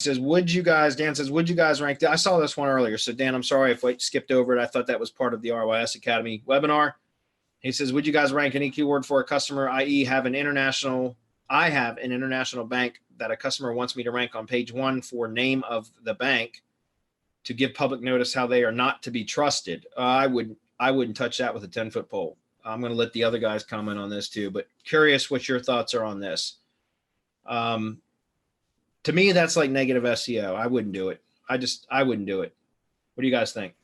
says, Dan says, would you guys rank? I saw this one earlier. So Dan, I'm sorry if I skipped over it. I thought that was part of the RYS Academy webinar. He says, would you guys rank any keyword for a customer, i.e. I have an international bank that a customer wants me to rank on page 1 for name of the bank to give public notice how they are not to be trusted. I wouldn't touch that with a 10-foot pole. I'm going to let the other guys comment on this too, but curious what your thoughts are on this. To me, that's like negative SEO. I wouldn't do it. I wouldn't do it. What do you guys think?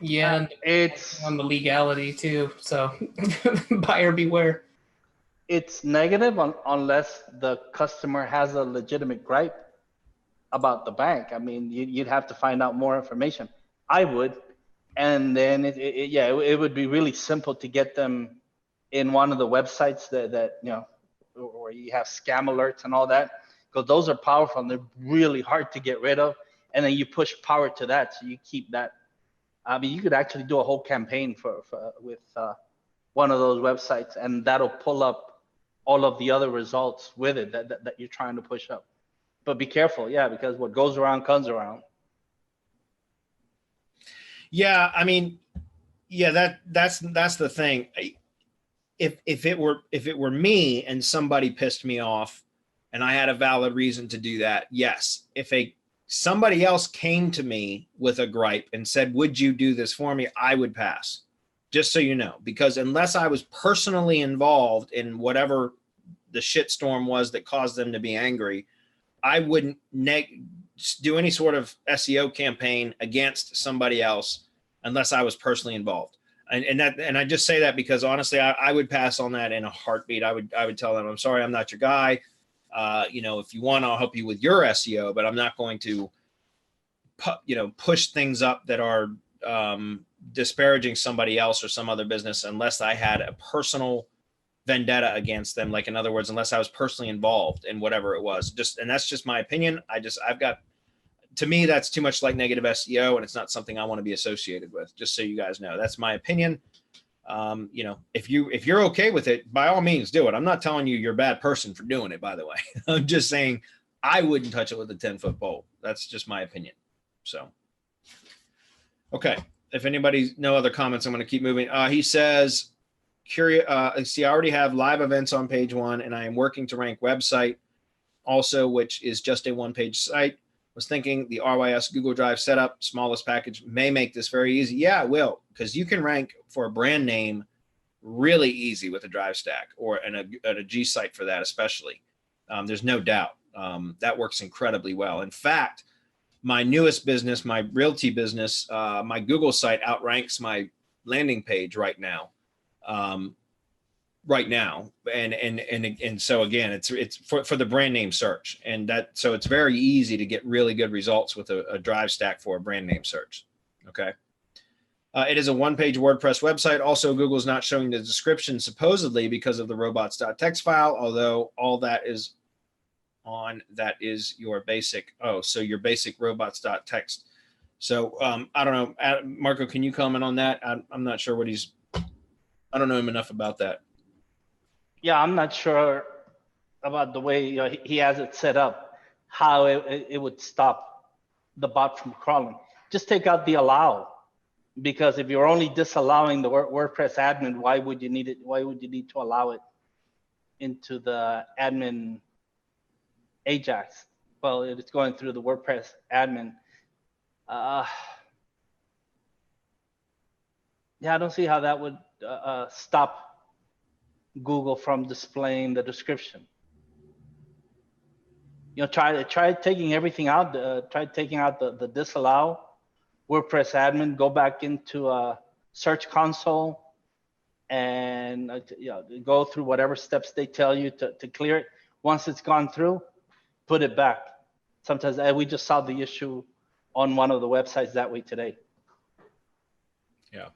Yeah, and it's on the legality too. So buyer beware. It's negative unless the customer has a legitimate gripe about the bank. I mean, you'd have to find out more information. I would, and then it would be really simple to get them in one of the websites that you know, where you have scam alerts and all that, because those are powerful and they're really hard to get rid of. And then you push power to that, so you keep that. I mean, you could actually do a whole campaign with one of those websites, and that'll pull up all of the other results with it that you're trying to push up. But be careful, yeah, because what goes around comes around. Yeah, I mean, yeah, that's the thing. If it were me and somebody pissed me off, and I had a valid reason to do that, yes. If somebody else came to me with a gripe and said, "Would you do this for me?" I would pass. Just so you know, because unless I was personally involved in whatever the shitstorm was that caused them to be angry, I wouldn't do any sort of SEO campaign against somebody else unless I was personally involved. And I just say that because honestly, I would pass on that in a heartbeat. I would tell them, I'm sorry, I'm not your guy. You know, if you want, I'll help you with your SEO, but I'm not going to, push things up that are disparaging somebody else or some other business unless I had a personal vendetta against them. Like, in other words, unless I was personally involved in whatever it was. And that's just my opinion. To me, that's too much like negative SEO, and it's not something I want to be associated with. Just so you guys know, that's my opinion. If you're okay with it, by all means do it. I'm not telling you you're a bad person for doing it, by the way. I'm just saying I wouldn't touch it with a 10-foot pole. That's just my opinion. So, okay. If anybody's no other comments, I'm going to keep moving. He says, see, I already have live events on page 1, and I am working to rank website also, which is just a one-page site. Was thinking the RYS Google Drive setup, smallest package, may make this very easy. Yeah, it will, because you can rank for a brand name really easy with a Drive stack or a G site for that, especially. There's no doubt. That works incredibly well. In fact, my newest business, my realty business, my Google site outranks my landing page right now. And so again, it's for the brand name search, so it's very easy to get really good results with a Drive stack for a brand name search. Okay. It is a one-page WordPress website. Also, Google's not showing the description supposedly because of the robots.txt file, although all that is your basic. Oh, so your basic robots.txt. So I don't know, Marco, can you comment on that? I'm not sure I don't know him enough about that. Yeah, I'm not sure about the way he has it set up, how it would stop the bot from crawling. Just take out the allow, because if you're only disallowing the WordPress admin, why would you need it? Why would you need to allow it into the admin Ajax? Well, it's going through the WordPress admin. Yeah, I don't see how that would stop Google from displaying the description. Try taking everything out. Try taking out the disallow, WordPress admin. Go back into Search Console and go through whatever steps they tell you to clear it. Once it's gone through, put it back. Sometimes we just solved the issue on one of the websites that way today. Yeah.